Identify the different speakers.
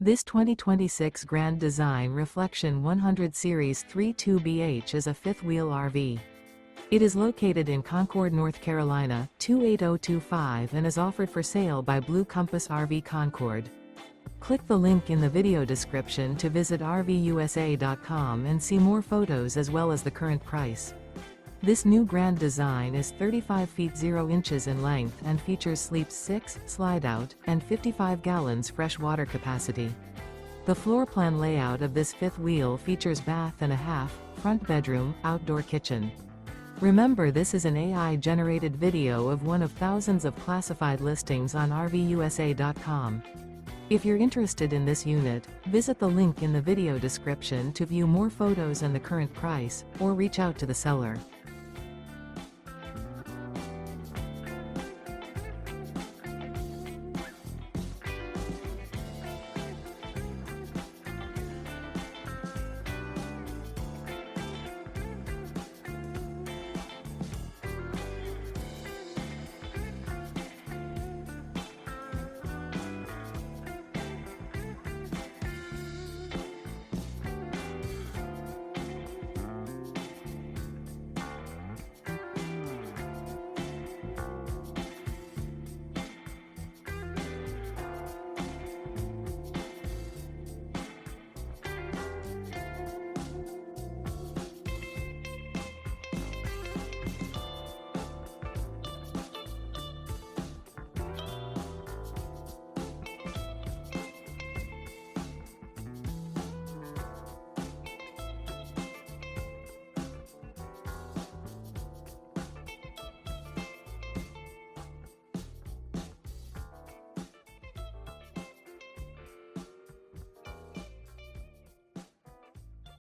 Speaker 1: This 2026 Grand Design Reflection 100 Series 32BH is a fifth-wheel RV. It is located in Concord, North Carolina, 28025 and is offered for sale by Blue Compass RV Concord. Click the link in the video description to visit RVUSA.com and see more photos as well as the current price. This new Grand Design is 35 feet 0 inches in length and features sleep 6, Slideout, and 55 gallons fresh water capacity. The floor plan layout of this fifth wheel features bath and a half, front bedroom, outdoor kitchen. Remember, this is an AI-generated video of one of thousands of classified listings on RVUSA.com. If you're interested in this unit, visit the link in the video description to view more photos and the current price, or reach out to the seller.